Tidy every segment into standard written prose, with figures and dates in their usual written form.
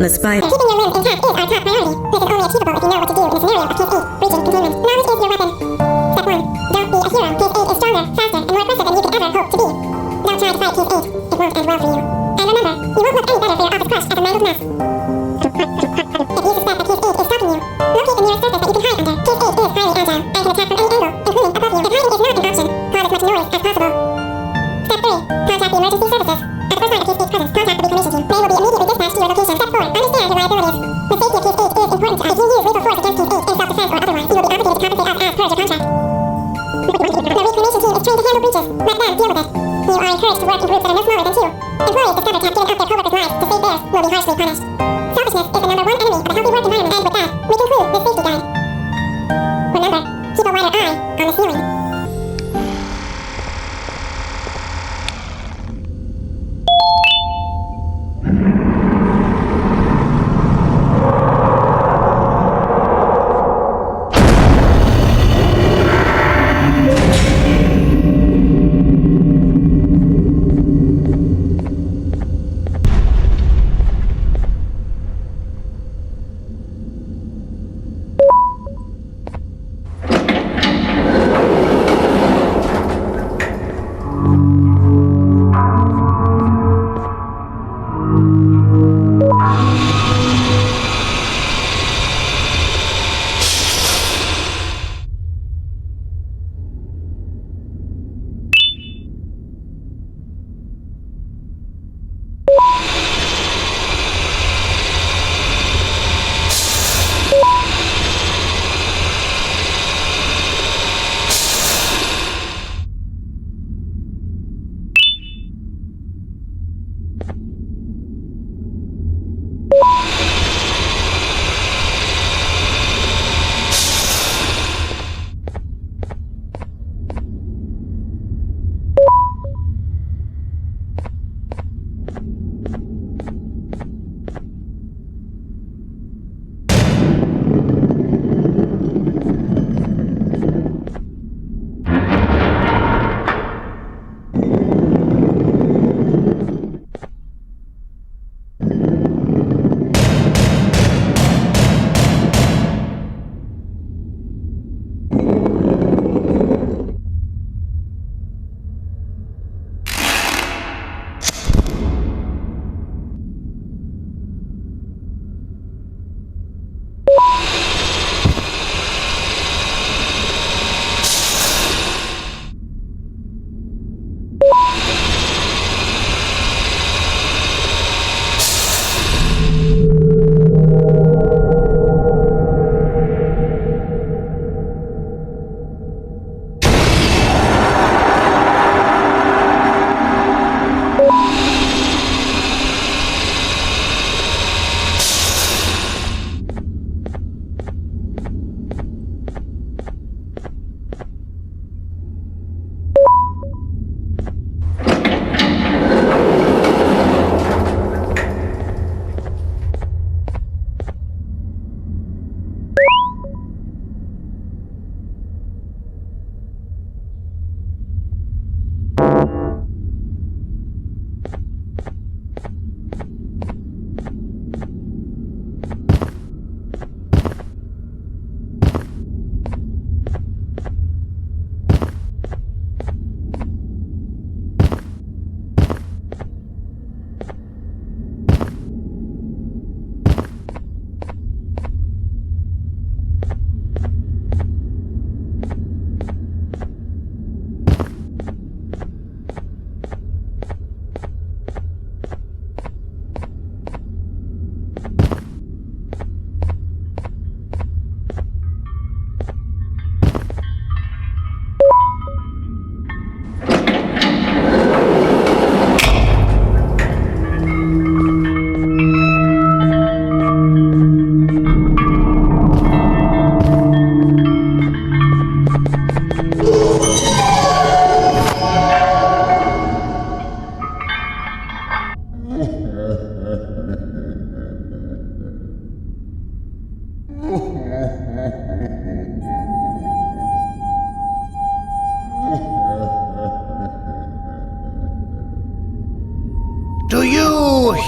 The spider. Keeping your limbs intact is our top priority. This is only achievable if you know what to do in a scenario of case 8, breaching containment. Knowledge is your weapon. Step 1. Don't be a hero. Case 8 is stronger, faster, and more aggressive than you could ever hope to be. Don't try to fight case 8. It won't end well for you. And remember, you won't look any better for your office crush as a mangled mess. If you suspect that case 8 is stalking you, locate the nearest surface that you can hide under. Case 8 is highly agile and can attack from any angle, including above you. If hiding is not an option, cause as much noise as possible. Step 3. Contact the emergency services. At the first sign of case 8's presence, contact the reclamation team. They will be immediately dispatched to your location. Step 4. Understand your liabilities. The safety of case 8 is important to us. If you use lethal force against case 8 in self-defense or otherwise, you will be obligated to compensate us as per your contract. The reclamation team is trained to handle breaches. Let them deal with it. You are encouraged to work in groups that are no smaller than 2. Employees discovered to have given up their coworkers' lives to save theirs will be harshly punished. Selfishness is the number one enemy of a healthy work environment, and with that, we conclude this safety guide. Remember, keep a wider eye on the ceiling.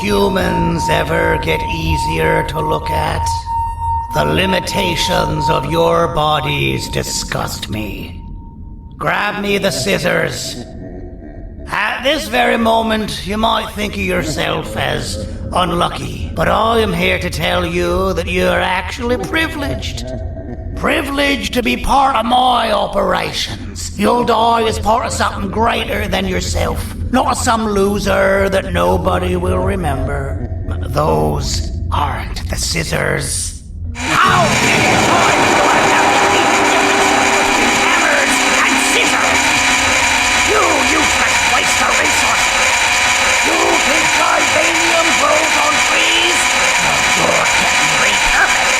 humans ever get easier to look at? The limitations of your bodies disgust me. Grab me the scissors. At this very moment, you might think of yourself as unlucky, but I am here to tell you that you are actually privileged. Privileged to be part of my operations. You'll die as part of something greater than yourself, not as some loser that nobody will remember. Those aren't the scissors. How many times do I have to keep you hammers and scissors? You useless waste of resources. You think titanium grows on trees? You're getting repurposed.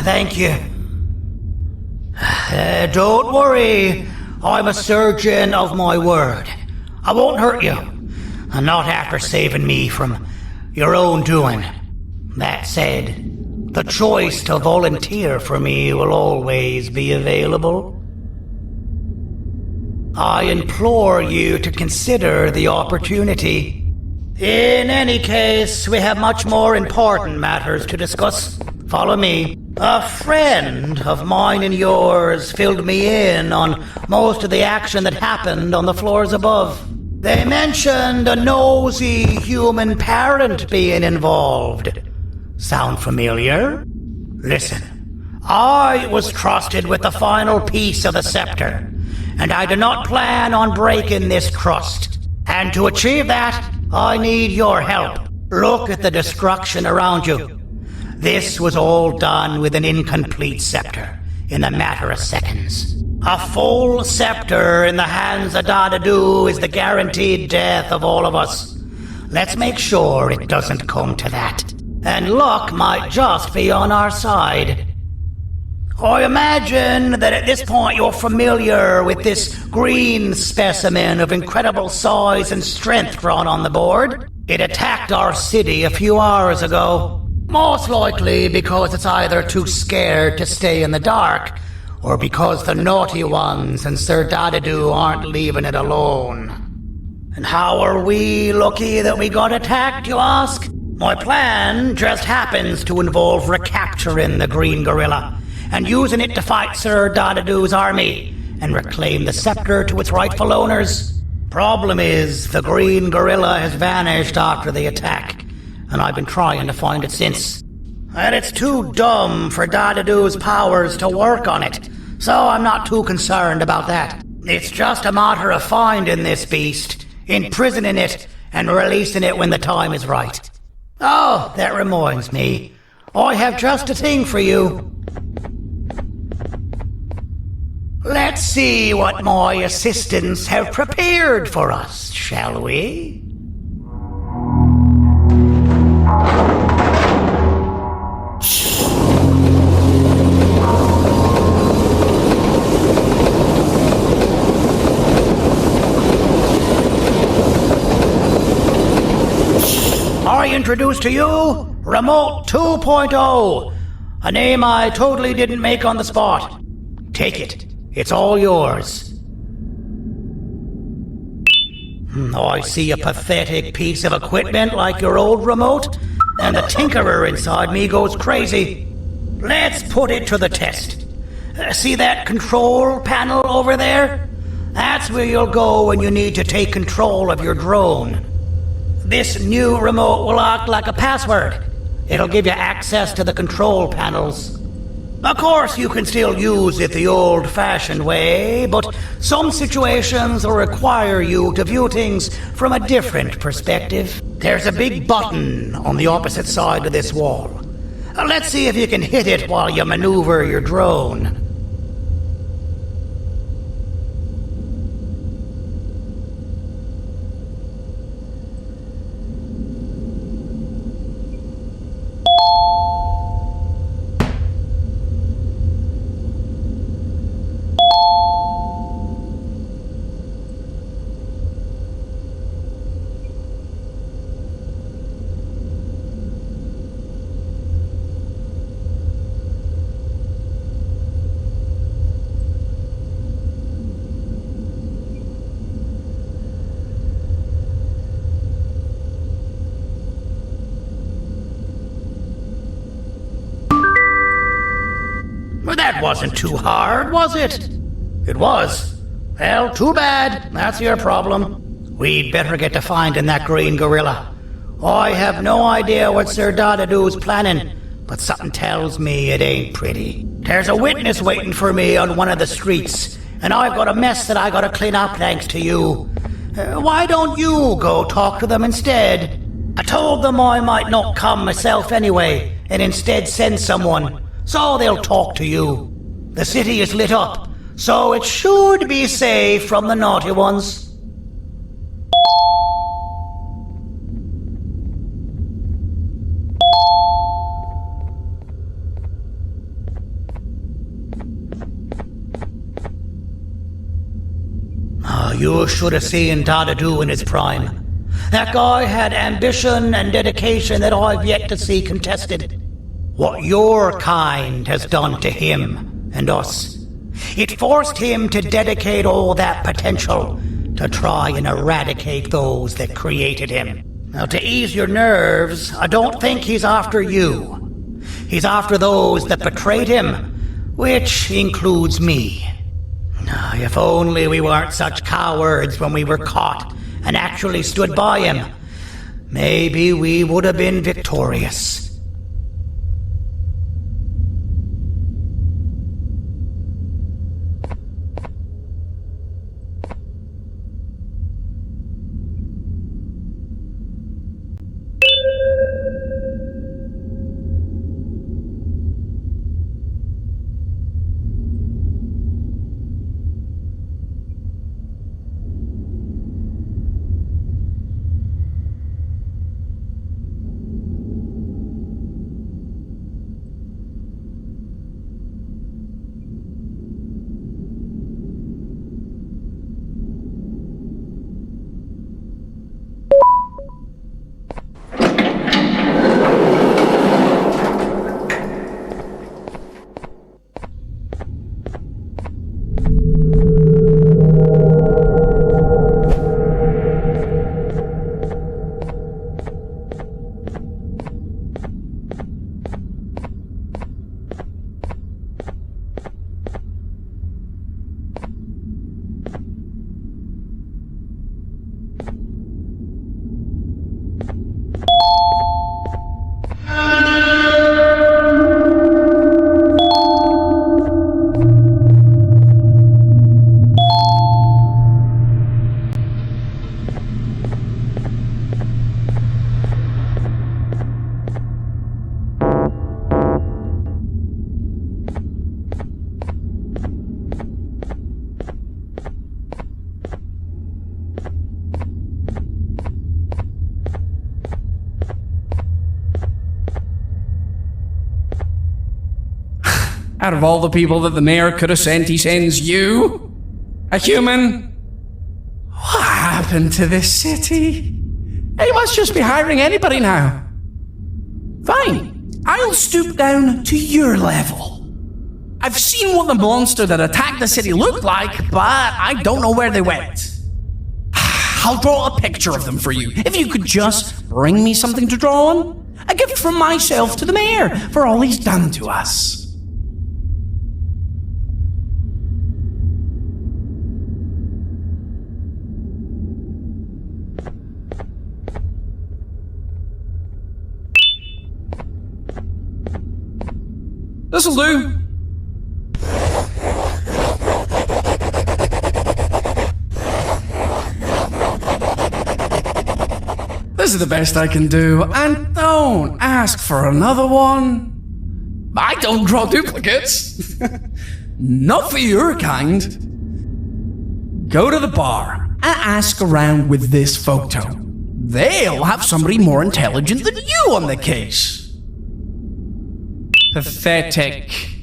Thank you. Don't worry. I'm a surgeon of my word. I won't hurt you. And not after saving me from your own doing. That said, the choice to volunteer for me will always be available. I implore you to consider the opportunity. In any case, we have much more important matters to discuss. Follow me. A friend of mine and yours filled me in on most of the action that happened on the floors above. They mentioned a nosy human parent being involved. Sound familiar? Listen, I was trusted with the final piece of the scepter, and I do not plan on breaking this trust. And to achieve that, I need your help. Look at the destruction around you. This was all done with an incomplete scepter in a matter of seconds. A full scepter in the hands of Dadadu is the guaranteed death of all of us. Let's make sure it doesn't come to that. And luck might just be on our side. I imagine that at this point you're familiar with this green specimen of incredible size and strength drawn on the board. It attacked our city a few hours ago. Most likely because it's either too scared to stay in the dark, or because the naughty ones and Sir Dadadu aren't leaving it alone. And how are we lucky that we got attacked, you ask? My plan just happens to involve recapturing the green gorilla and using it to fight Sir Dadadu's army and reclaim the scepter to its rightful owners. Problem is, the green gorilla has vanished after the attack, and I've been trying to find it since. And it's too dumb for Dadadu's powers to work on it, so I'm not too concerned about that. It's just a matter of finding this beast, imprisoning it, and releasing it when the time is right. Oh, that reminds me. I have just a thing for you. Let's see what my assistants have prepared for us, shall we? I introduce to you Remote 2.0, a name I totally didn't make on the spot. Take it. It's all yours. I see a pathetic piece of equipment like your old remote, and the tinkerer inside me goes crazy. Let's put it to the test. See that control panel over there? That's where you'll go when you need to take control of your drone. This new remote will act like a password. It'll give you access to the control panels. Of course, you can still use it the old-fashioned way, but some situations will require you to view things from a different perspective. There's a big button on the opposite side of this wall. Let's see if you can hit it while you maneuver your drone. Well, that wasn't too hard, was it? It was. Well, too bad. That's your problem. We'd better get to finding that green gorilla. I have no idea what Sir Dadadu's planning, but something tells me it ain't pretty. There's a witness waiting for me on one of the streets, and I've got a mess that I gotta clean up thanks to you. Why don't you go talk to them instead? I told them I might not come myself anyway, and instead send someone, so they'll talk to you. The city is lit up, so it should be safe from the naughty ones. You should have seen Dadadu in his prime. That guy had ambition and dedication that I've yet to see contested. What your kind has done to him and us, it forced him to dedicate all that potential to try and eradicate those that created him. Now, to ease your nerves, I don't think he's after you. He's after those that betrayed him, which includes me. If only we weren't such cowards when we were caught and actually stood by him, maybe we would have been victorious. Out of all the people that the mayor could have sent, he sends you? A human? What happened to this city? He must just be hiring anybody now. Fine, I'll stoop down to your level. I've seen what the monster that attacked the city looked like, but I don't know where they went. I'll draw a picture of them for you, if you could just bring me something to draw on. A gift from myself to the mayor for all he's done to us. This'll do. This is the best I can do, and don't ask for another one. I don't draw duplicates. Not for your kind. Go to the bar and ask around with this photo. They'll have somebody more intelligent than you on the case. Pathetic.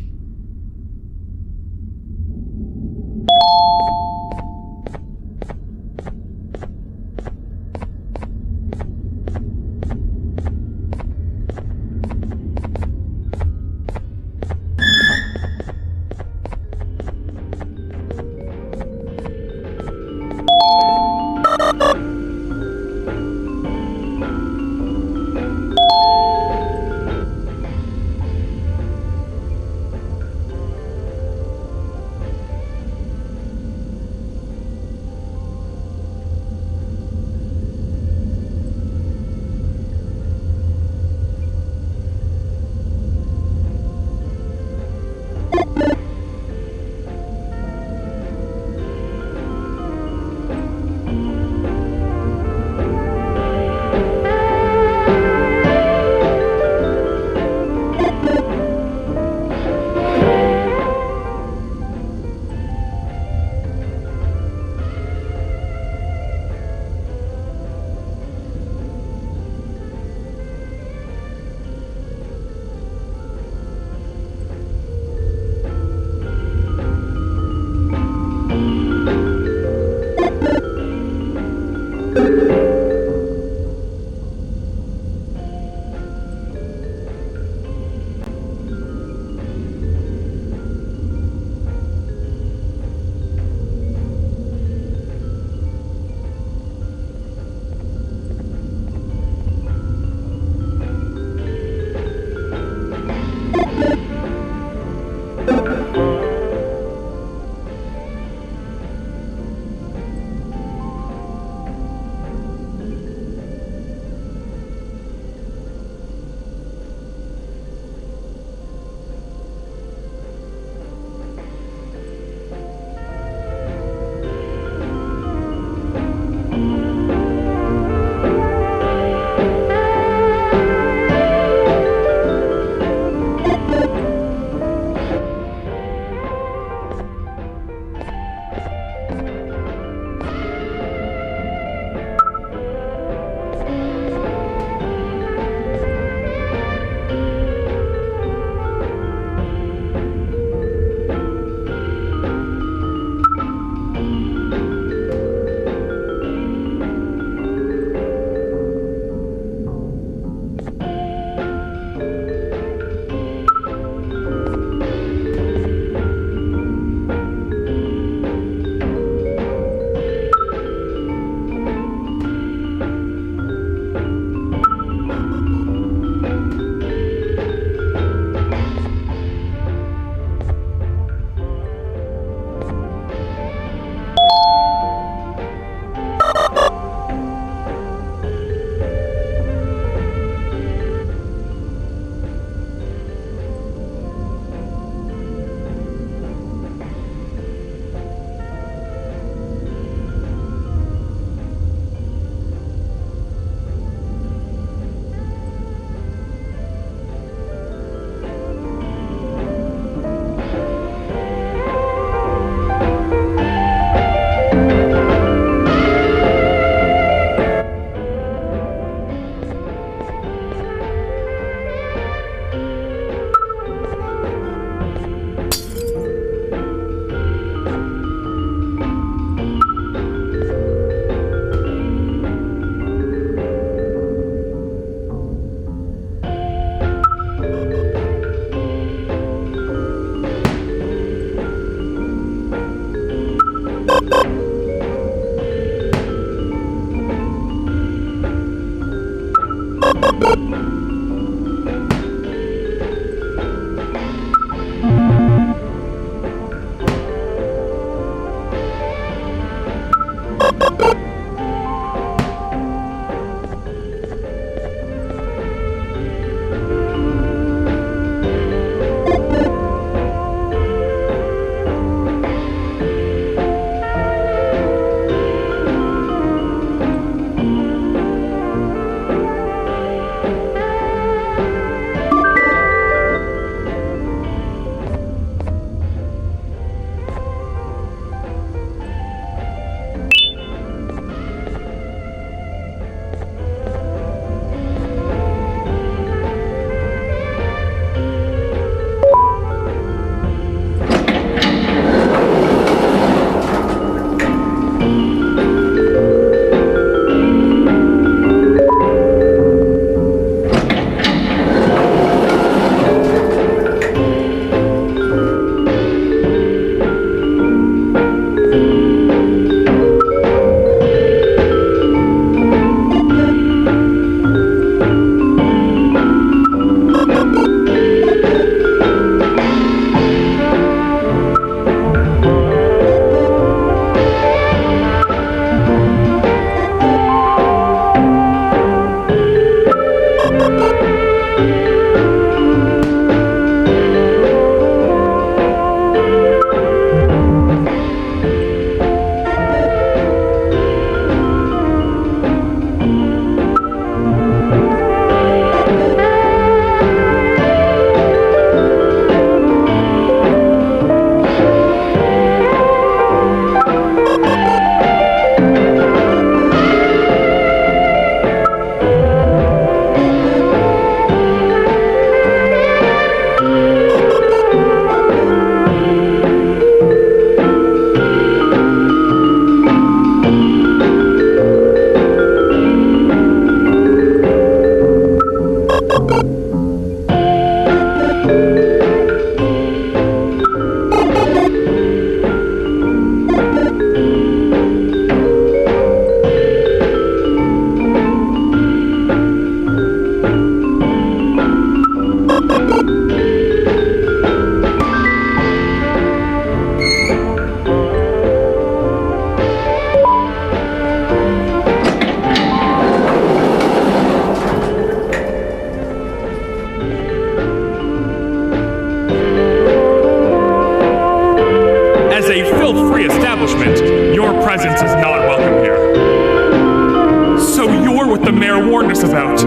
The mayor warned us about.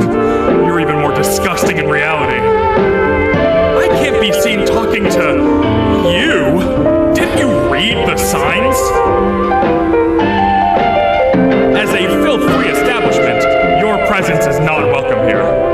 You're even more disgusting in reality. I can't be seen talking to you. Didn't you read the signs? As a filth-free establishment, your presence is not welcome here.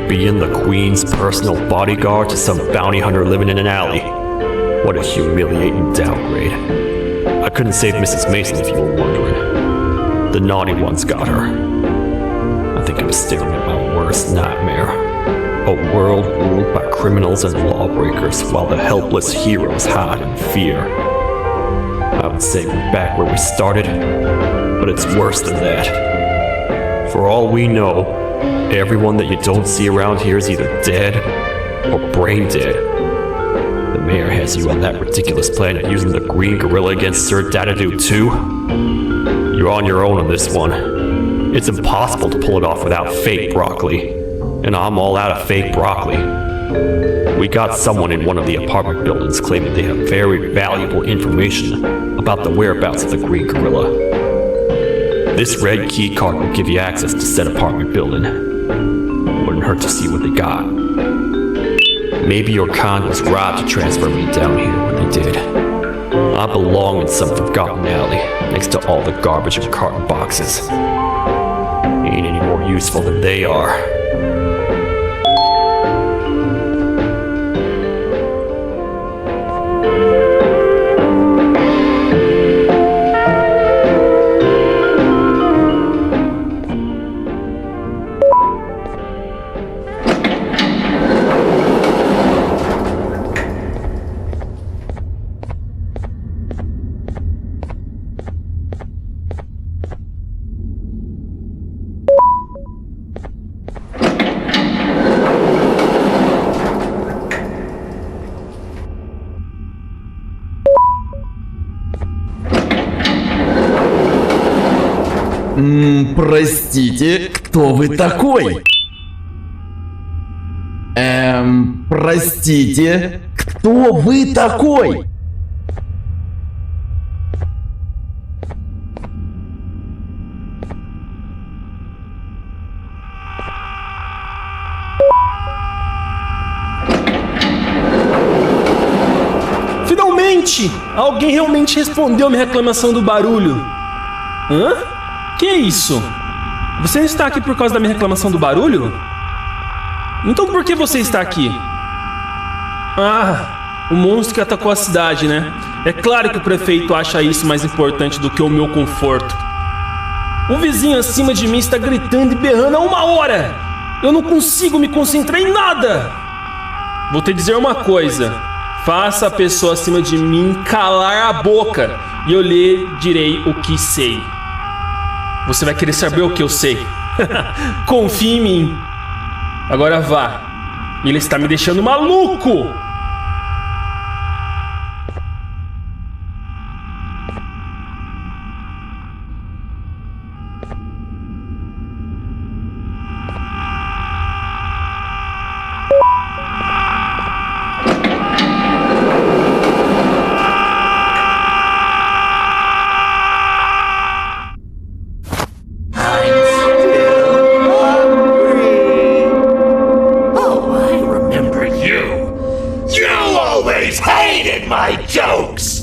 Being the Queen's personal bodyguard to some bounty hunter living in an alley. What a humiliating downgrade. I couldn't save Mrs. Mason if you were wondering. The naughty ones got her. I think I'm staring at my worst nightmare. A world ruled by criminals and lawbreakers while the helpless heroes hide in fear. I would say we're back where we started, but it's worse than that. For all we know, everyone that you don't see around here is either dead or brain dead. The mayor has you on that ridiculous plan of using the green gorilla against Sir Dadadoo too. You're on your own on this one. It's impossible to pull it off without fake broccoli, and I'm all out of fake broccoli. We got someone in one of the apartment buildings claiming they have very valuable information about the whereabouts of the green gorilla. This red key card will give you access to said apartment building. Wouldn't hurt to see what they got. Maybe your con was robbed to transfer me down here when they did. I belong in some forgotten alley next to all the garbage and carton boxes. Ain't any more useful than they are. Простите, кто вы такой? Простите, кто вы такой? Finalmente! Alguém realmente respondeu a minha reclamação do barulho. Hã? Que é isso? Você está aqui por causa da minha reclamação do barulho? Então por que você está aqui? Ah, o monstro que atacou a cidade, né? É claro que o prefeito acha isso mais importante do que o meu conforto. O vizinho acima de mim está gritando e berrando há 1 hora! Eu não consigo me concentrar em nada! Vou te dizer uma coisa. Faça a pessoa acima de mim calar a boca e eu lhe direi o que sei. Você vai querer saber o que eu sei. Confie em mim. Agora vá. Ele está me deixando maluco! My jokes!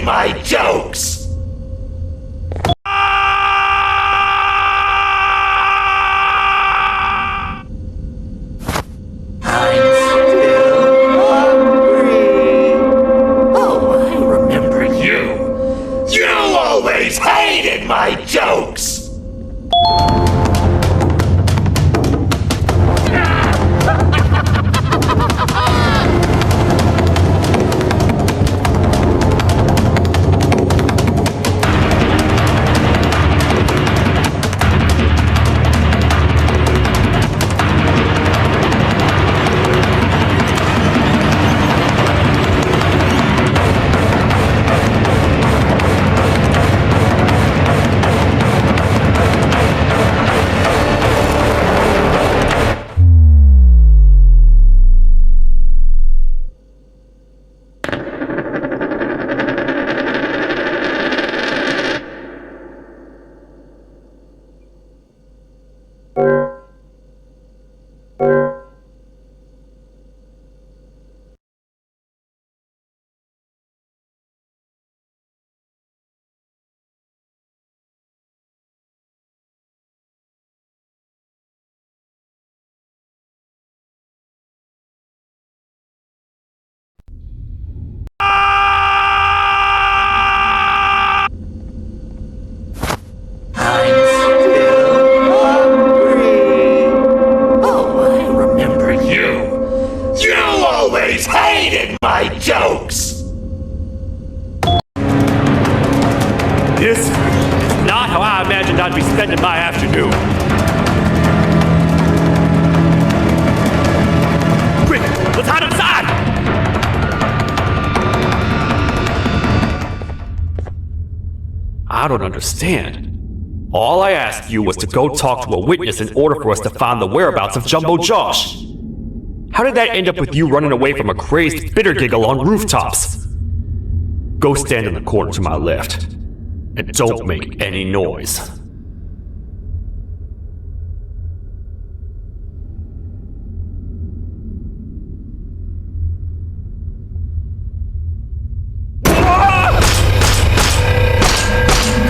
My jokes! I'm still hungry. Oh, I remember you. You always hated my jokes! My jokes! This is not how I imagined I'd be spending my afternoon. Quick, let's hide inside! I don't understand. All I asked you was to go talk to a witness in order for us to find the whereabouts of Jumbo Josh. How did that end up with you running away from a crazed bitter giggle on rooftops? Go stand in the corner to my left, and don't make any noise.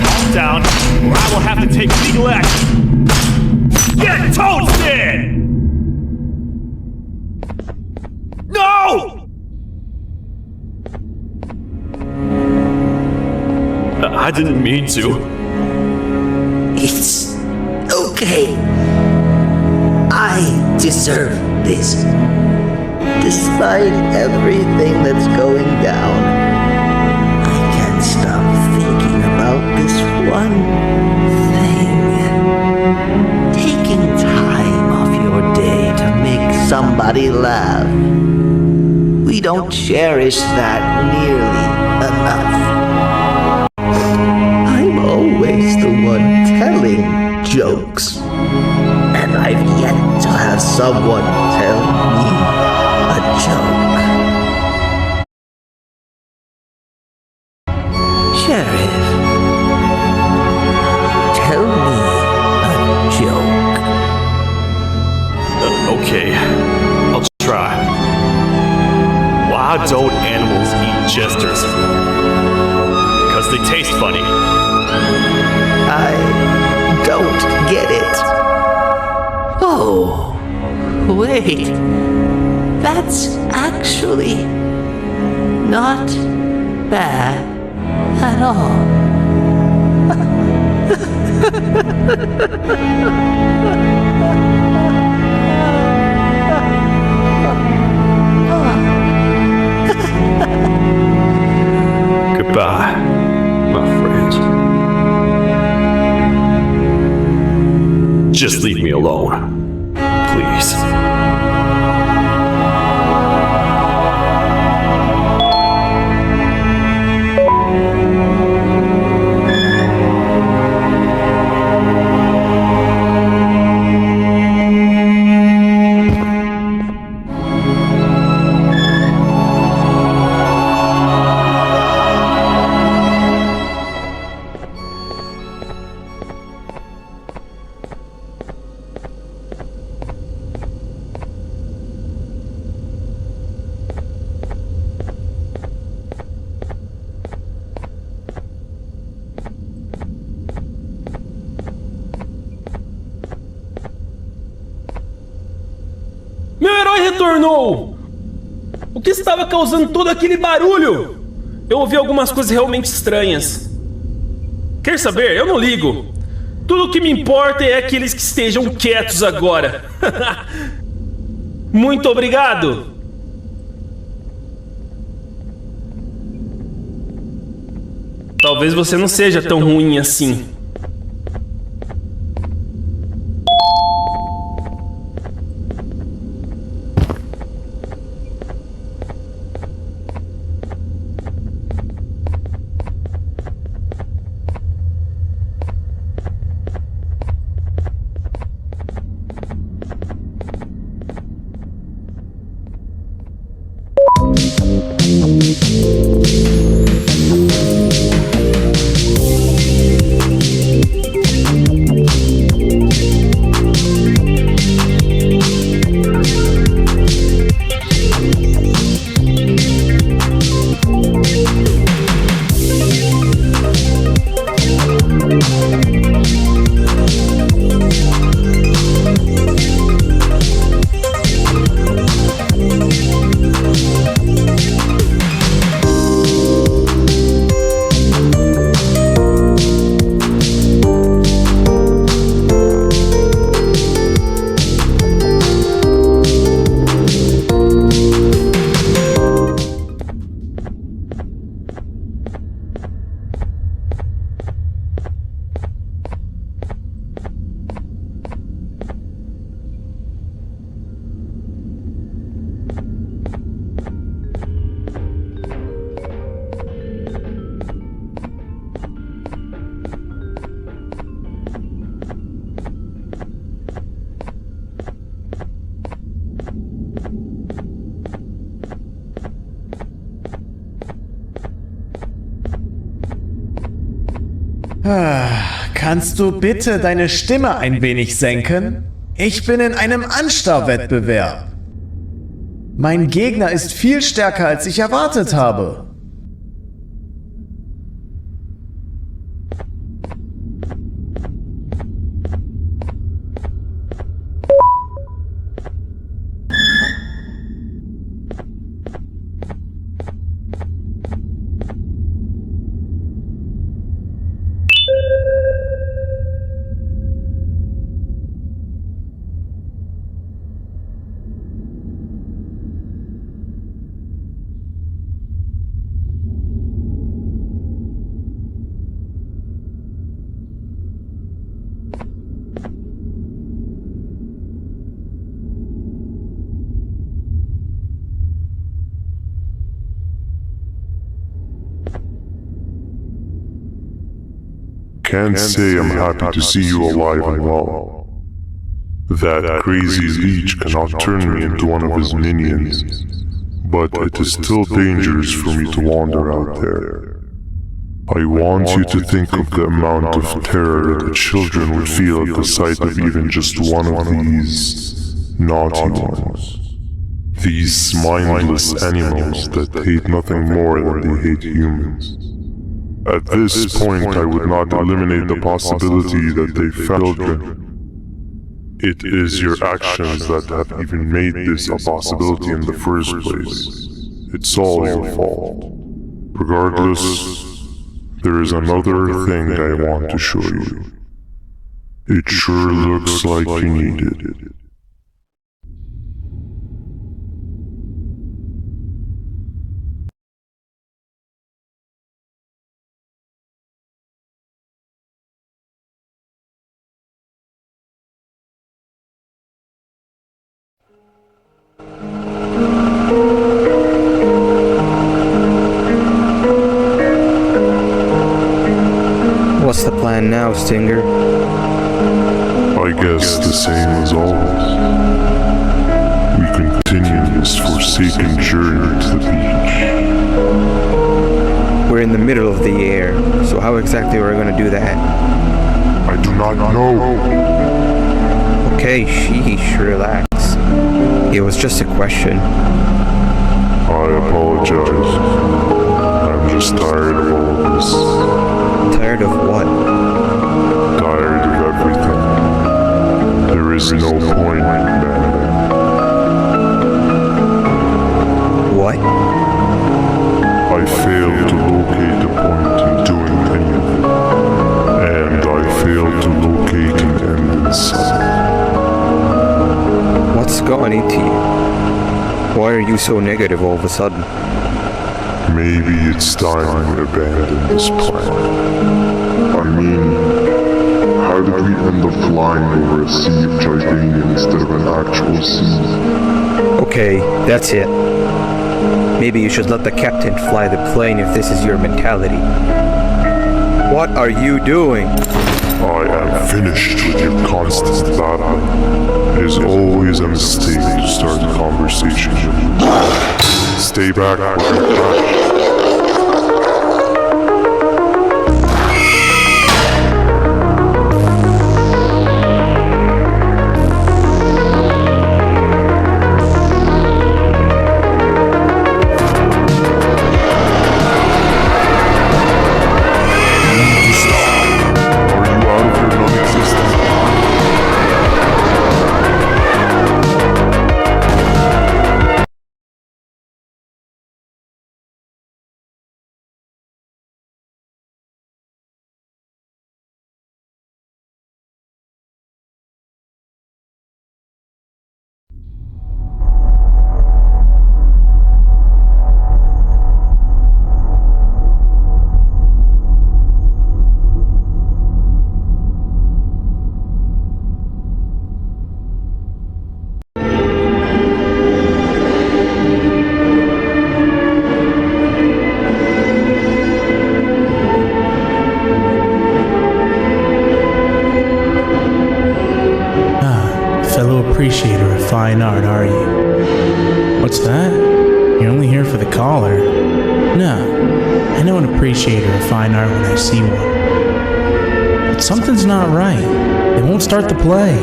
Calm down, or I will have to take legal action. Get toasted! No! I didn't mean to. It's okay. I deserve this. Despite everything that's going down, I can't stop thinking about this one thing. Taking time off your day to make somebody laugh. We don't cherish that nearly enough. I'm always the one telling jokes, and I've yet to have someone tell me a joke. Sheriff, tell me a joke. Okay, I'll try. Why don't animals eat jesters? Because they taste funny. I don't get it. Oh, wait. That's actually not bad at all. Goodbye, my friend. Just leave me alone, please. Meu herói retornou! O que estava causando todo aquele barulho? Eu ouvi algumas coisas realmente estranhas. Quer saber? Eu não ligo. Tudo o que me importa é que eles que estejam quietos agora. Muito obrigado! Talvez você não seja tão ruim assim. Kannst du bitte deine Stimme ein wenig senken? Ich bin in einem Anstarrwettbewerb. Mein Gegner ist viel stärker, als ich erwartet habe. Can't say I'm happy to see you alive and well. That crazy leech cannot turn me into one of his minions, but it is still dangerous for me to wander out there. I want you to think of the amount of terror that children would feel at the sight of even just one of these naughty ones. These mindless animals that hate nothing more than they hate humans. At this point, I would not eliminate the possibility that they found children. It is your actions that have even made this a possibility in the first place. It's all your fault. Regardless, there is another thing I want to show you. It sure looks like you need it. What's the plan now, Stinger? I guess the same as always. We continue this forsaken journey to the beach. We're in the middle of the air, so how exactly are we going to do that? I do not know. Okay, sheesh, relax. It was just a question. I apologize. I'm just tired of all of this. Tired of what? Tired of everything. There is no point, man. What? I failed to locate a point in doing anything. And I failed to locate an end in sight. What's gone into you? Why are you so negative all of a sudden? Maybe it's time we abandon this plan. I mean, how did we end up flying over a sea of Jordania instead of an actual sea? Okay, that's it. Maybe you should let the captain fly the plane if this is your mentality. What are you doing? I am finished with your constant battle. It is always a mistake to start a conversation. Stay back or you crash. Appreciator of fine art, are you? What's that? You're only here for the collar? No, I know an appreciator of fine art when I see one. but something's not right. They won't start the play.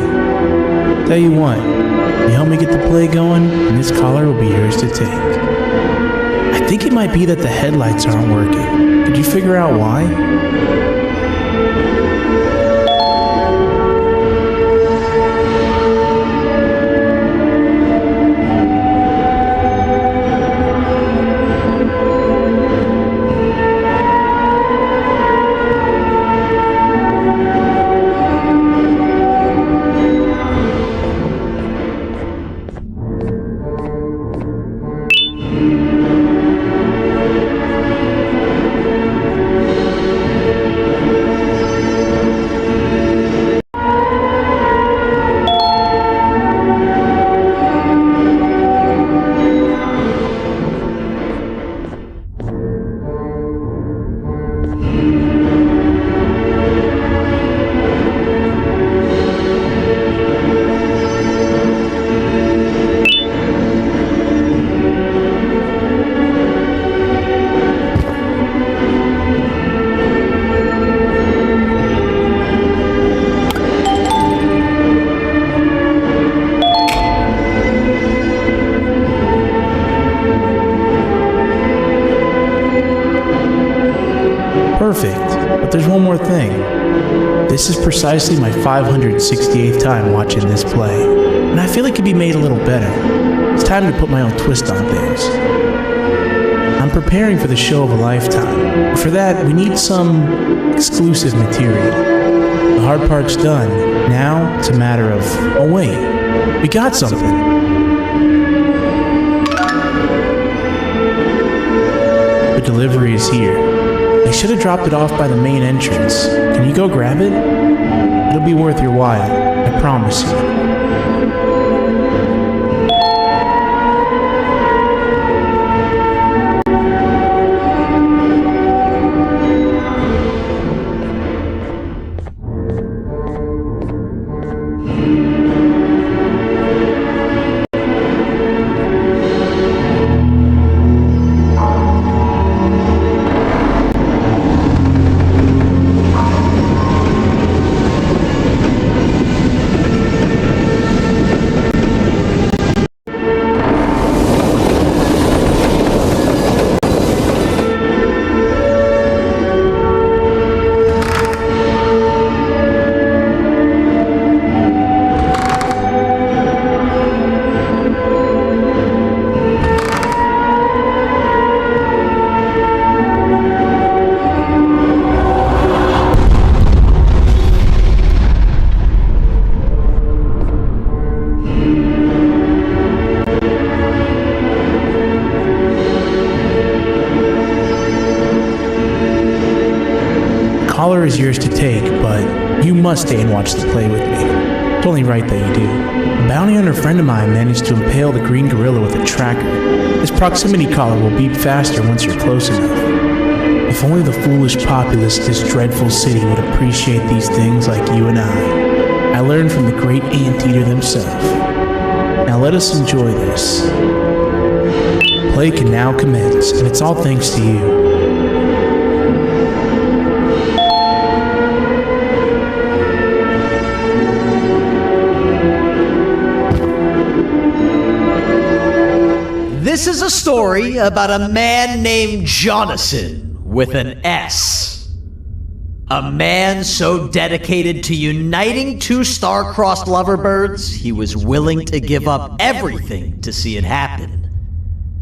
Tell you what, you help me get the play going, and this collar will be yours to take. I think it might be that the headlights aren't working. Could you figure out why? Perfect, but there's one more thing. This is precisely my 568th time watching this play, and I feel it could be made a little better. It's time to put my own twist on things. I'm preparing for the show of a lifetime, but for that we need some exclusive material. The hard part's done. Now it's a matter of, oh wait, we got something. The delivery is here. They should have dropped it off by the main entrance. Can you go grab it? It'll be worth your while, I promise you. Collar is yours to take, but you must stay and watch the play with me. It's only right that you do. A bounty hunter friend of mine managed to impale the green gorilla with a tracker. This proximity collar will beep faster once you're close enough. If only the foolish populace of this dreadful city would appreciate these things like you and I. I learned from the great anteater himself. Now let us enjoy this. Play can now commence, and it's all thanks to you. This is a story about a man named Jonathan with an S. A man so dedicated to uniting two star-crossed loverbirds, he was willing to give up everything to see it happen.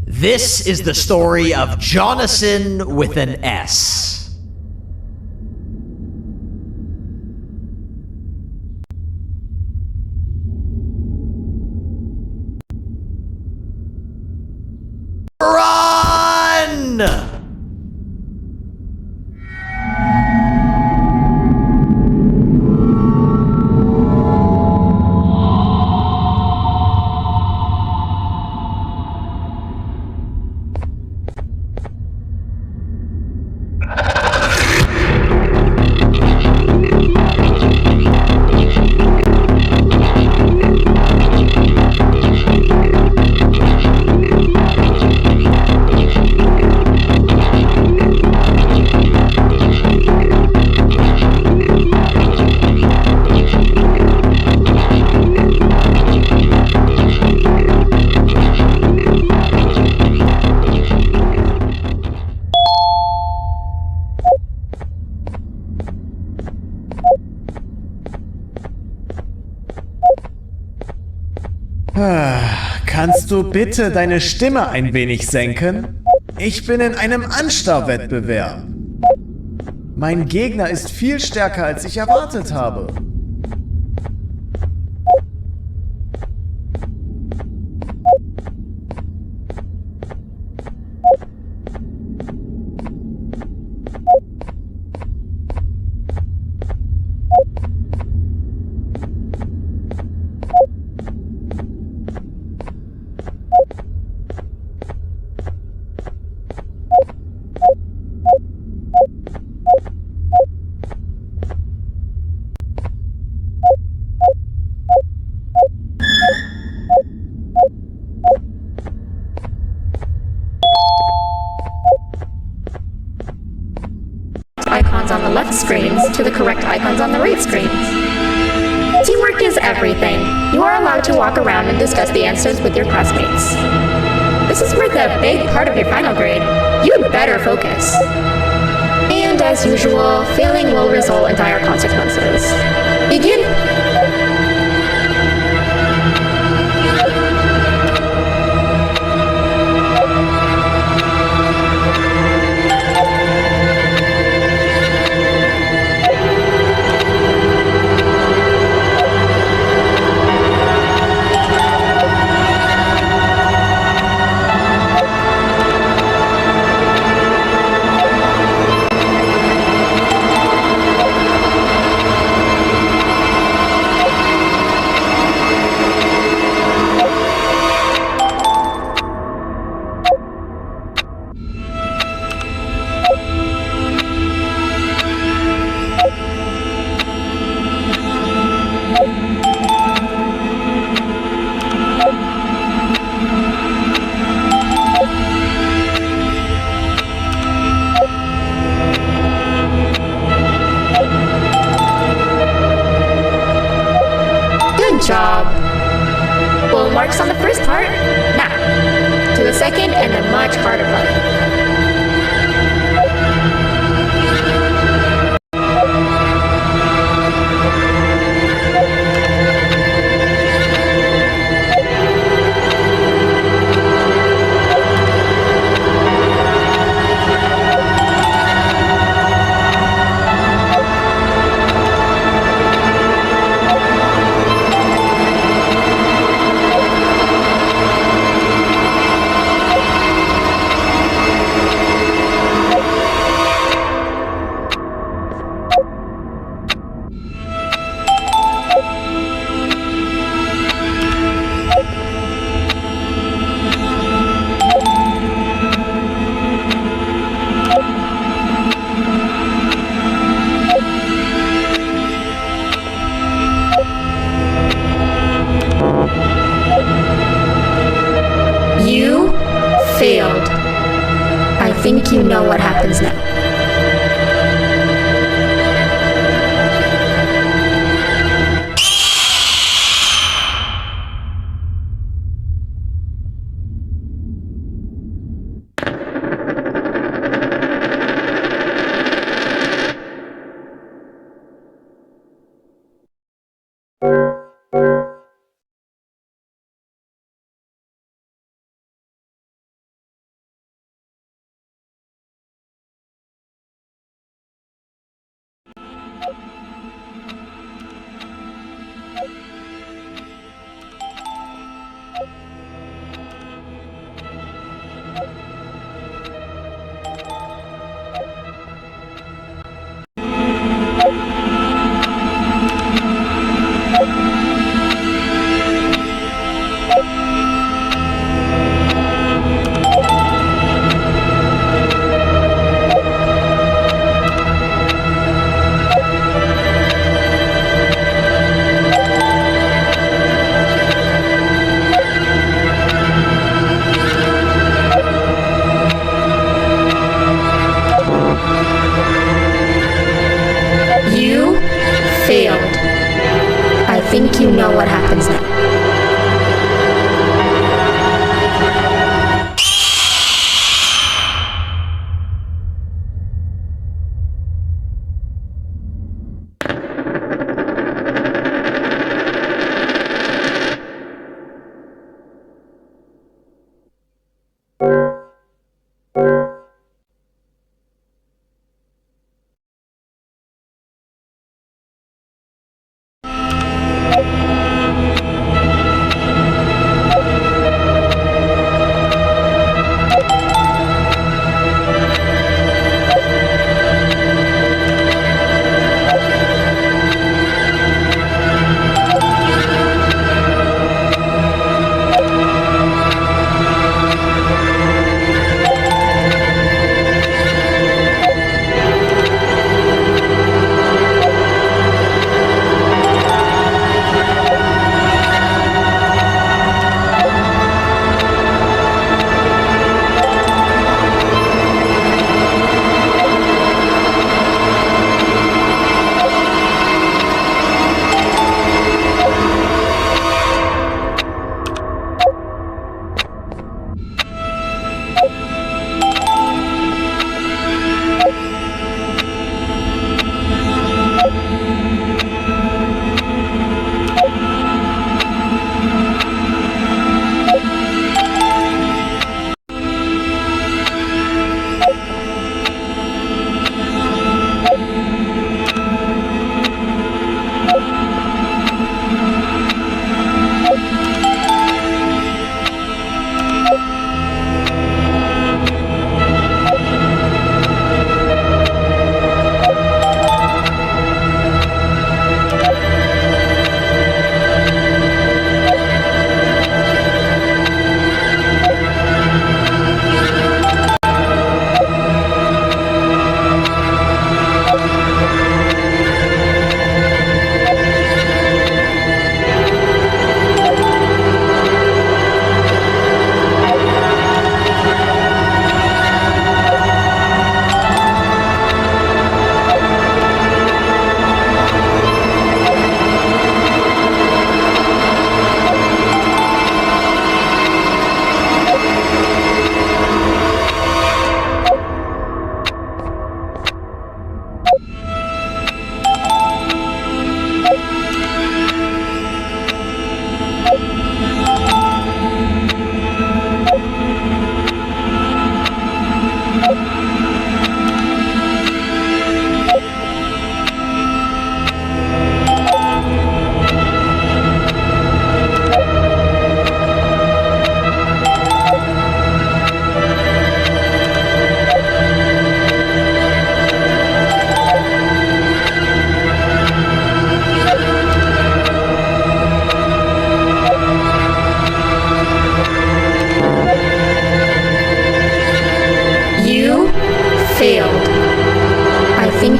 This is the story of Jonathan with an S. Run! Kannst du bitte deine Stimme ein wenig senken? Ich bin in einem Anstarrwettbewerb. Mein Gegner ist viel stärker, als ich erwartet habe. Icons on the left screens to the correct icons on the right screens. Teamwork is everything. You are allowed to walk around and discuss the answers with your classmates. This is worth a big part of your final grade. You had better focus. And as usual, failing will result in dire consequences. Begin. Job. Full marks on the first part. Now, to the second and a much harder part. You failed. I think you know what happens now. think you know what happens now.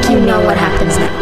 think you know what happens now.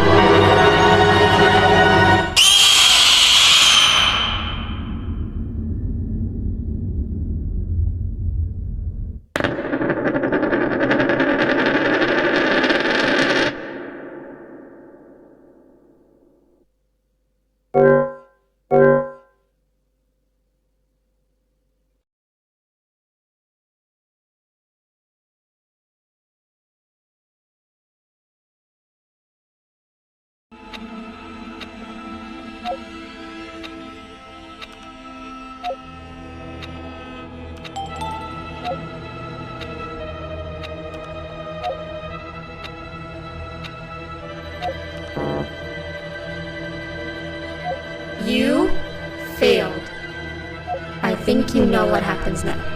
You failed. I think you know what happens now.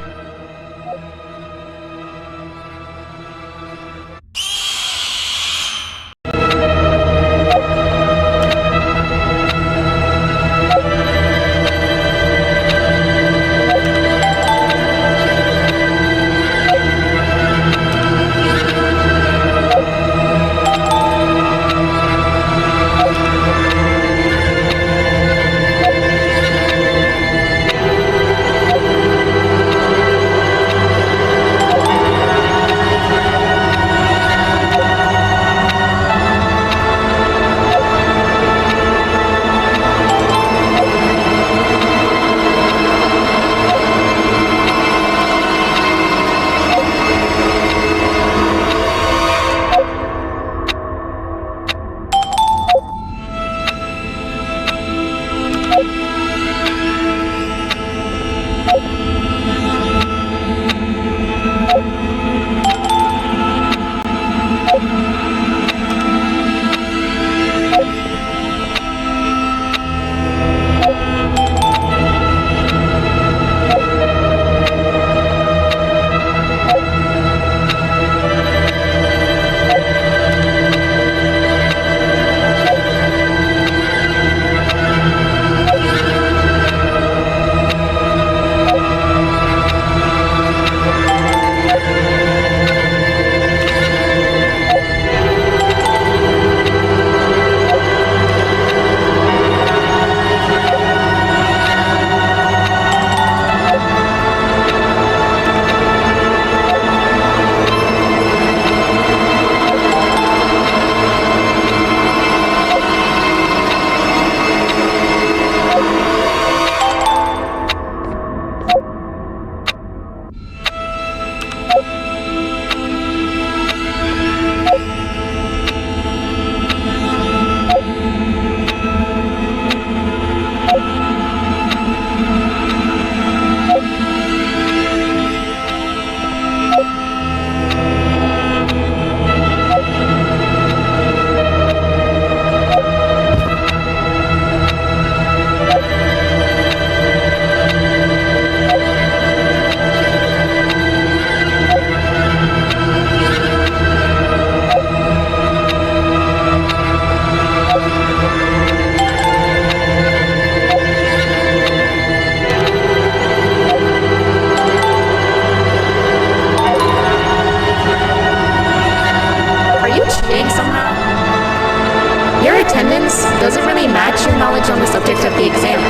doesn't really match your knowledge on the subject of the exam.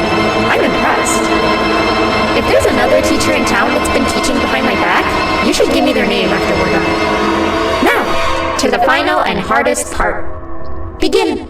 I'm impressed. If there's another teacher in town that's been teaching behind my back, you should give me their name after we're done. Now, to the final and hardest part. Begin!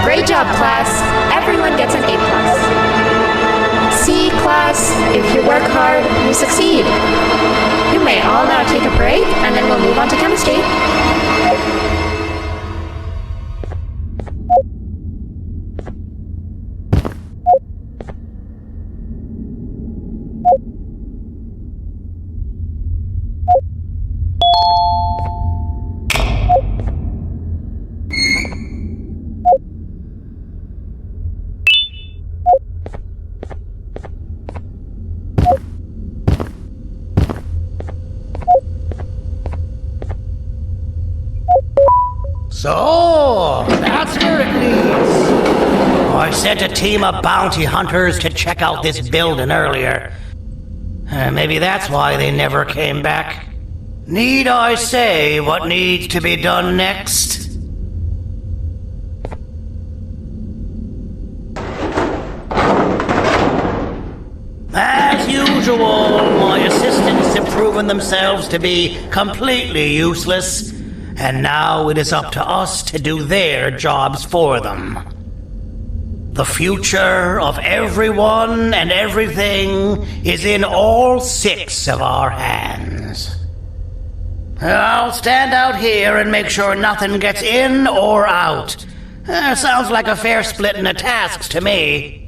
Great job, class. Everyone gets an A+. See, class, if you work hard, you succeed. You may all now take a break, and then we'll move on to chemistry. So, that's where it leads. I sent a team of bounty hunters to check out this building earlier. Maybe that's why they never came back. Need I say what needs to be done next? As usual, my assistants have proven themselves to be completely useless. And now it is up to us to do their jobs for them. The future of everyone and everything is in all 6 of our hands. I'll stand out here and make sure nothing gets in or out. Sounds like a fair splitting of tasks to me.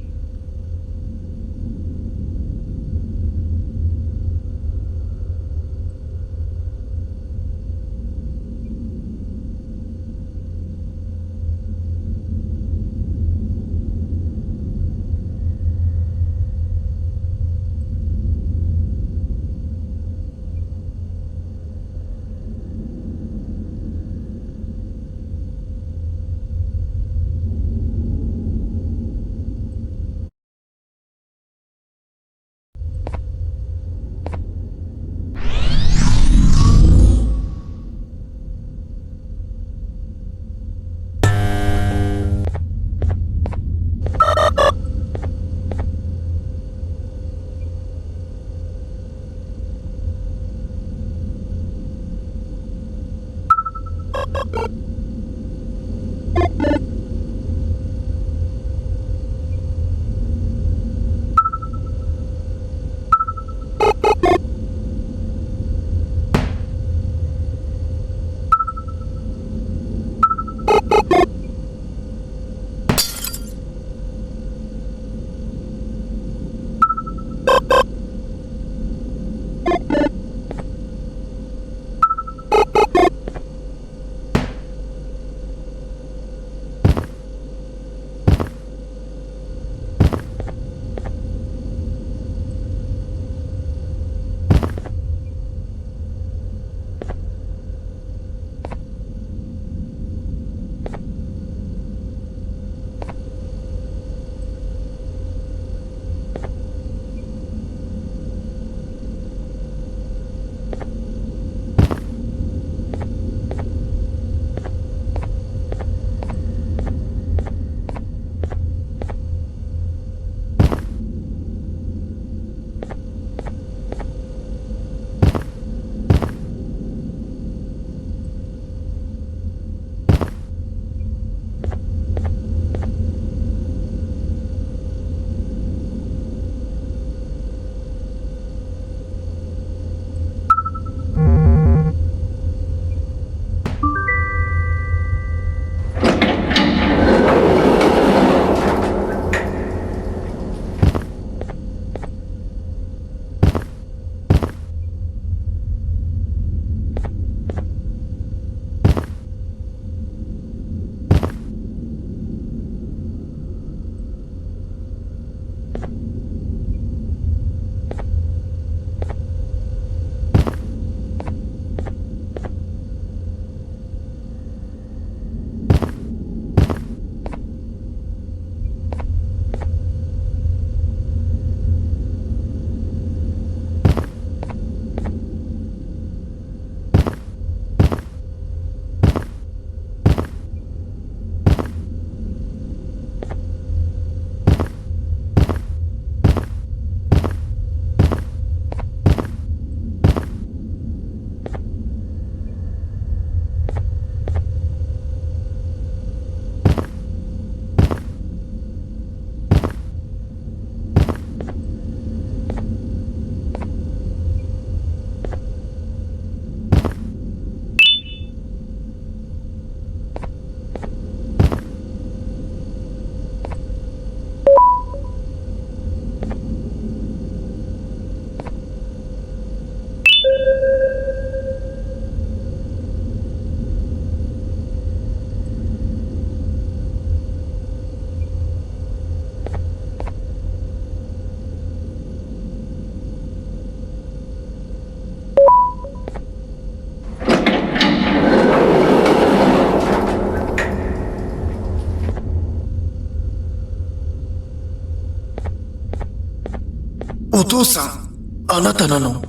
お父さん、あなたなの。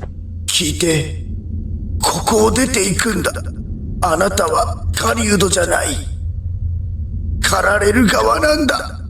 聞いて。ここを出ていくんだ。あなたは狩人じゃない。狩られる側なんだ。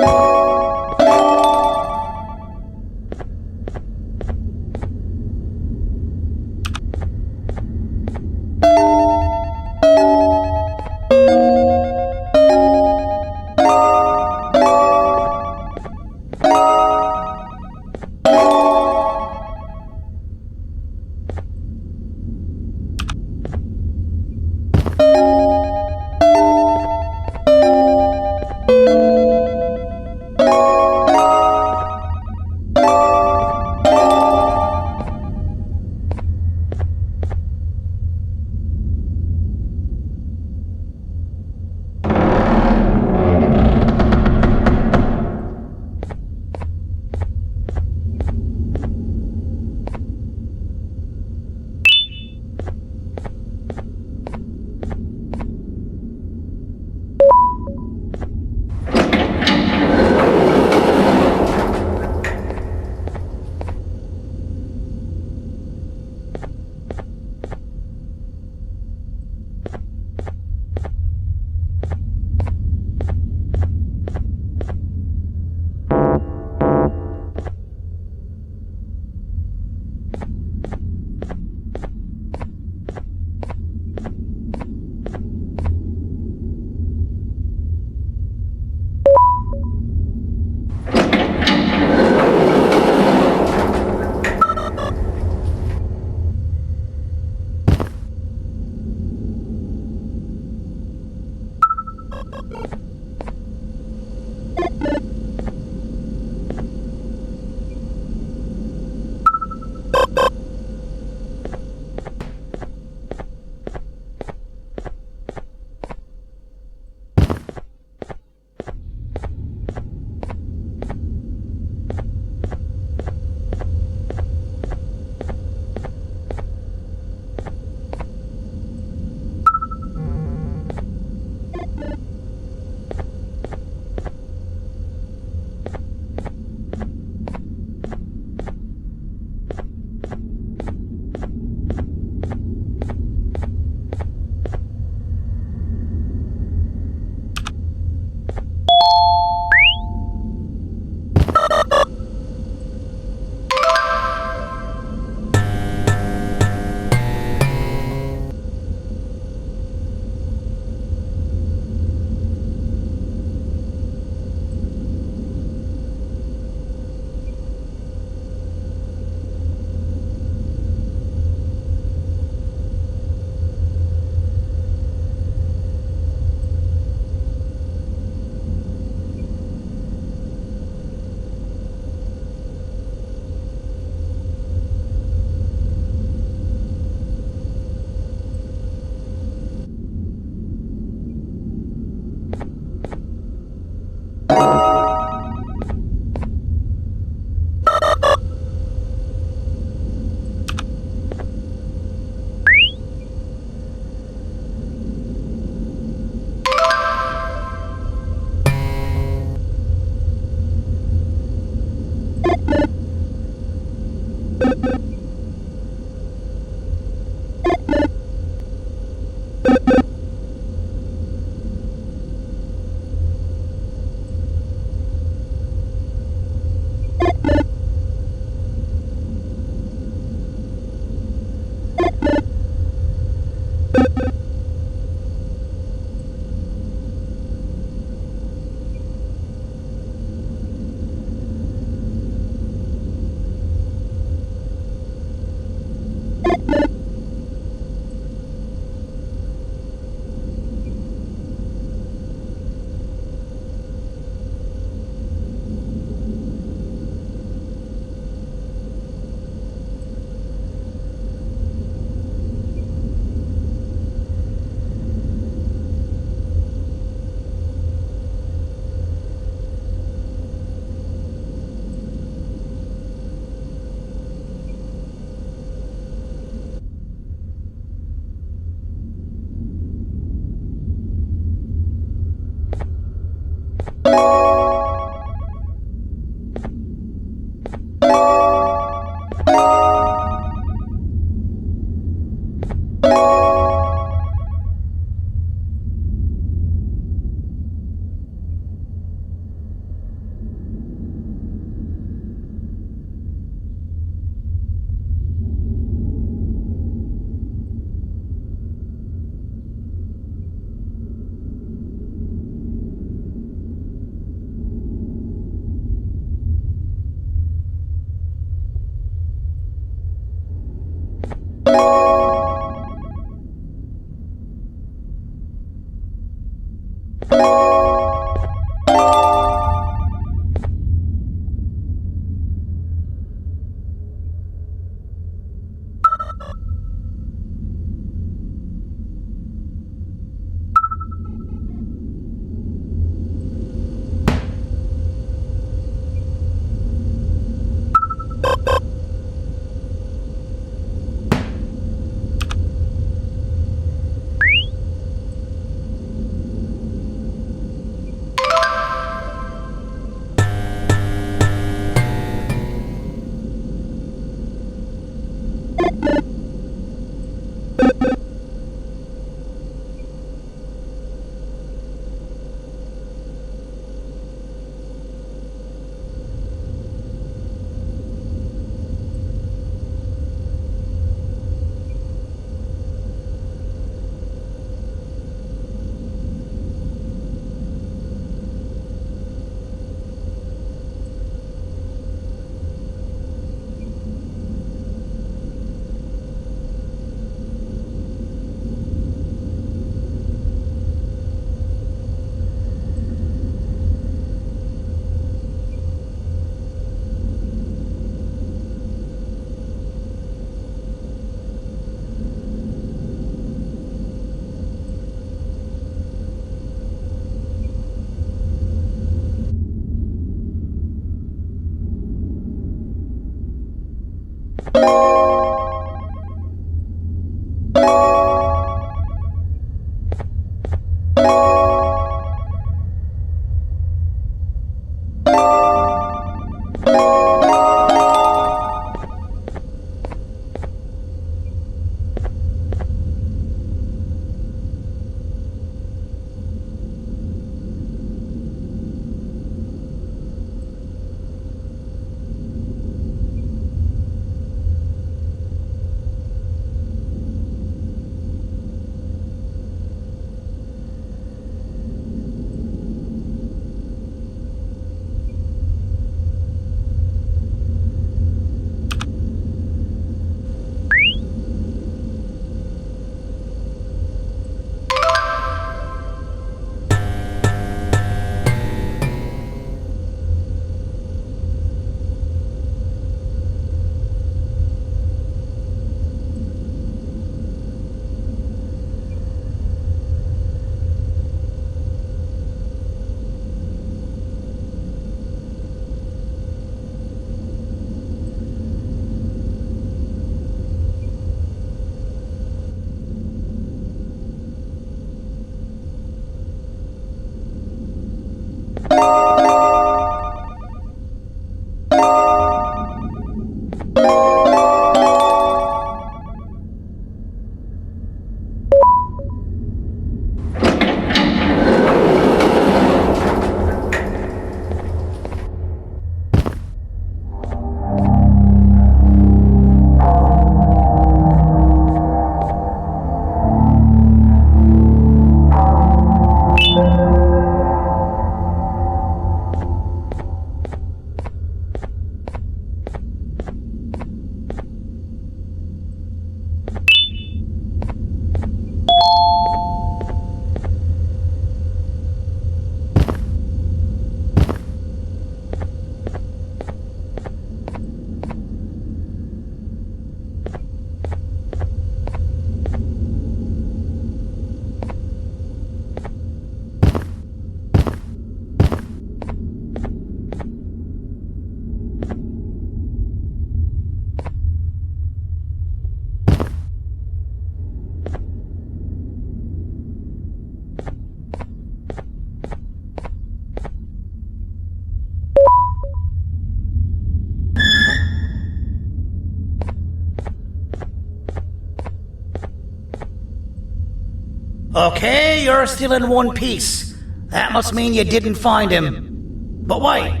Okay, you're still in one piece. That must mean you didn't find him. But wait,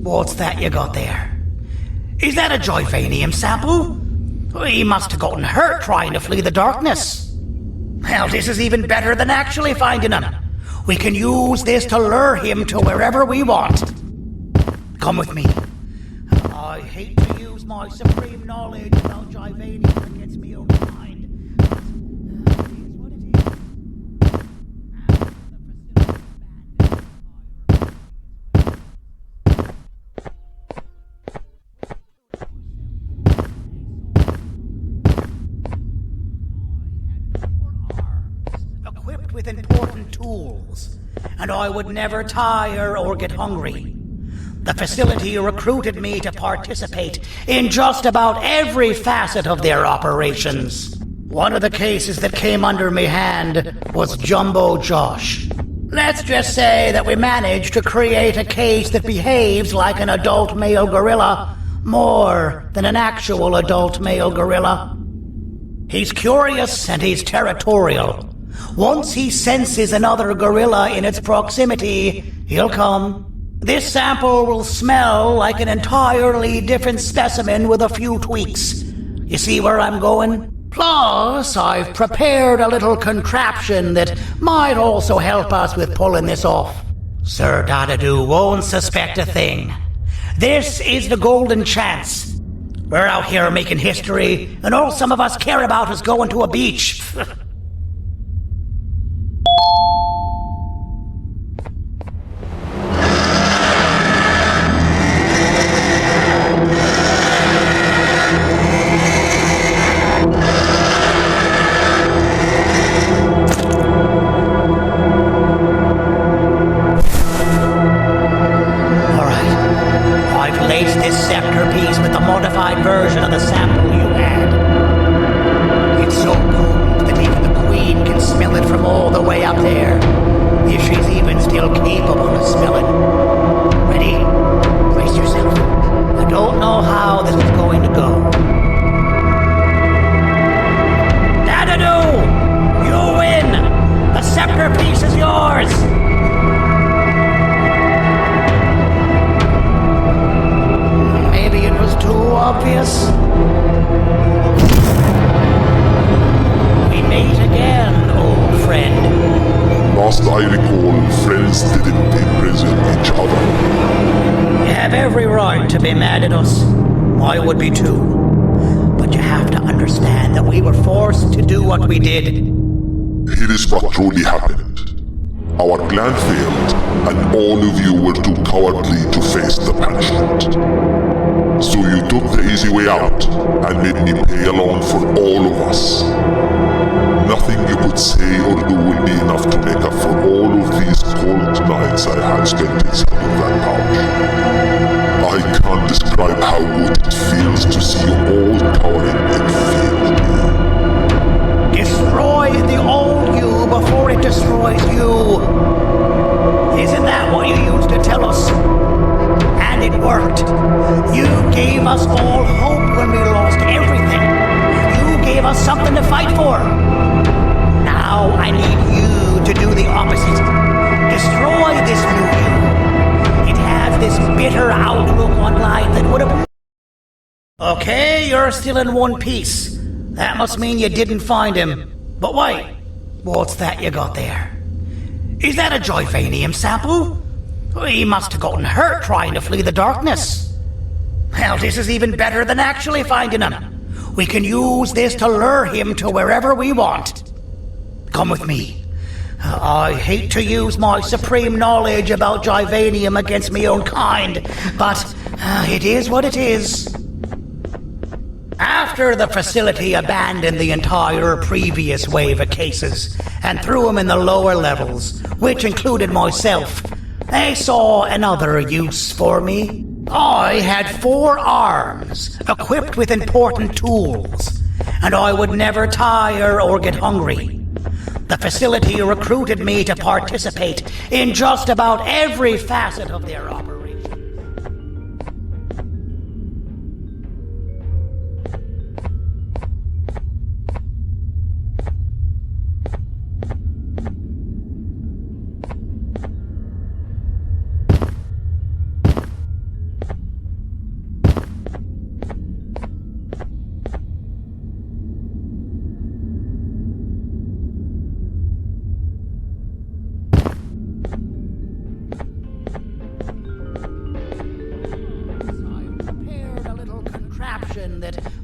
what's that you got there? Is that a Joyvanium sample? He must have gotten hurt trying to flee the darkness. Well, this is even better than actually finding him. We can use this to lure him to wherever we want. Come with me. I hate to use my supreme knowledge about Jivanium against me own kind. But, it is what it is. Equipped with important tools, and I would never tire or get hungry. The facility recruited me to participate in just about every facet of their operations. One of the cases that came under me hand was Jumbo Josh. Let's just say that we managed to create a case that behaves like an adult male gorilla more than an actual adult male gorilla. He's curious and he's territorial. Once he senses another gorilla in its proximity, he'll come. This sample will smell like an entirely different specimen with a few tweaks. You see where I'm going? Plus, I've prepared a little contraption that might also help us with pulling this off. Sir Dadadoo won't suspect a thing. This is the golden chance. We're out here making history, and all some of us care about is going to a beach. Version of the sample you had. It's so cold that even the Queen can smell it from all the way up there, if she's even still capable of smelling. Ready? Brace yourself. I don't know how this is going to go. Dadadoo! You win! The scepter piece is yours! Too obvious. We meet again, old friend. Last I recall, friends didn't imprison each other. You have every right to be mad at us. I would be too. But you have to understand that we were forced to do what we did. Here is what truly happened. Our plan failed, and all of you were too cowardly to face the punishment. So you took the easy way out, and made me pay along for all of us. Nothing you could say or do will be enough to make up for all of these cold nights I had spent inside of that pouch. I can't describe how good it feels to see you all cowering and failed me. Destroy the old you before it destroys you. Isn't that what you used to tell us? And it worked. You gave us all hope when we lost everything. You gave us something to fight for. Now I need you to do the opposite. Destroy this new you. It has this bitter outlook on life that would have... Okay, you're still in one piece. That must mean you didn't find him. But wait, what's that you got there? Is that a Jivanium sample? He must have gotten hurt trying to flee the darkness. Well, this is even better than actually finding him. We can use this to lure him to wherever we want. Come with me. I hate to use my supreme knowledge about Jivanium against me own kind, but it is what it is. After the facility abandoned the entire previous wave of cases and threw them in the lower levels, which included myself, they saw another use for me. I had 4 arms, equipped with important tools, and I would never tire or get hungry. The facility recruited me to participate in just about every facet of their operation.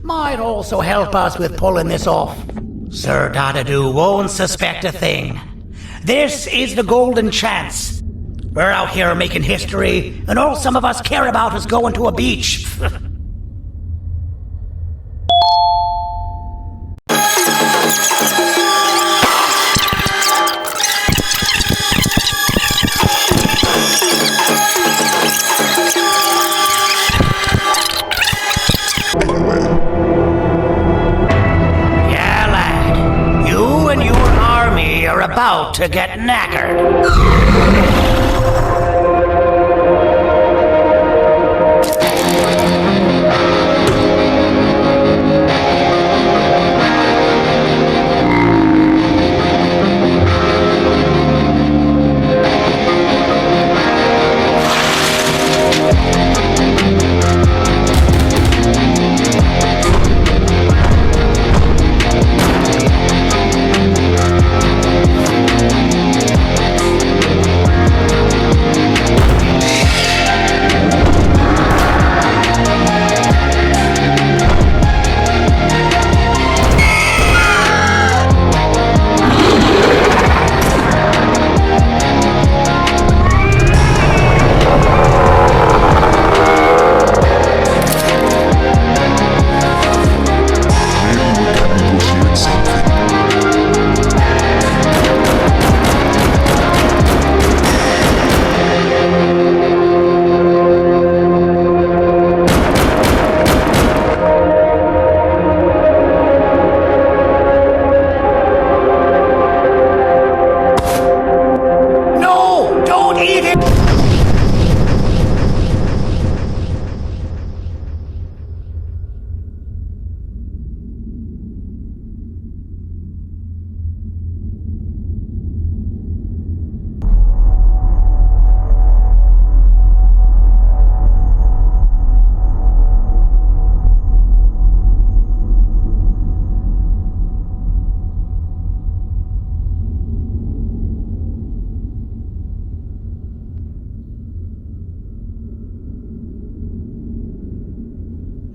might also help us with pulling this off. Sir Dadadoo won't suspect a thing. This is the golden chance. We're out here making history, and all some of us care about is going to a beach. Yeah, lad. You and your army are about to get knackered.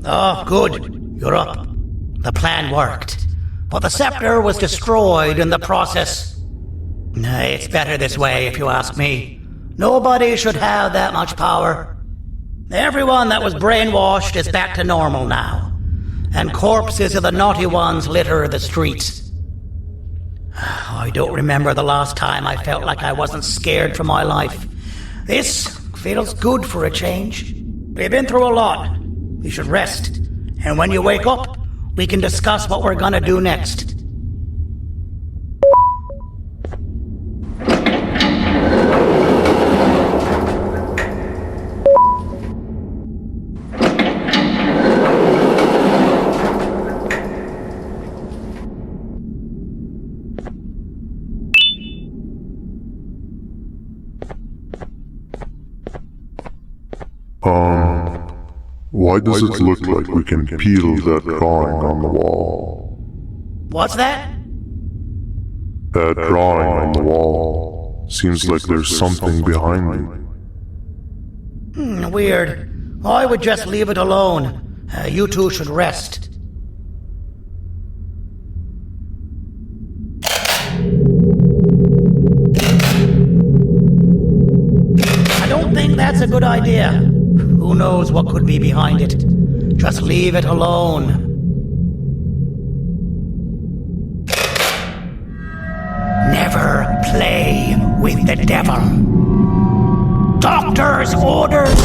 Oh, good. You're up. The plan worked. But the scepter was destroyed in the process. It's better this way, if you ask me. Nobody should have that much power. Everyone that was brainwashed is back to normal now. And corpses of the naughty ones litter the streets. I don't remember the last time I felt like I wasn't scared for my life. This feels good for a change. We've been through a lot. You should rest. And when you wake up, we can discuss what we're gonna do next. Why does it look like we can peel that drawing on the wall? What's that? That drawing on the wall. Seems like there's something behind it. Weird. I would just leave it alone. You two should rest. I don't think that's a good idea. Who knows what could be behind it? Just leave it alone. Never play with the devil. Doctor's orders!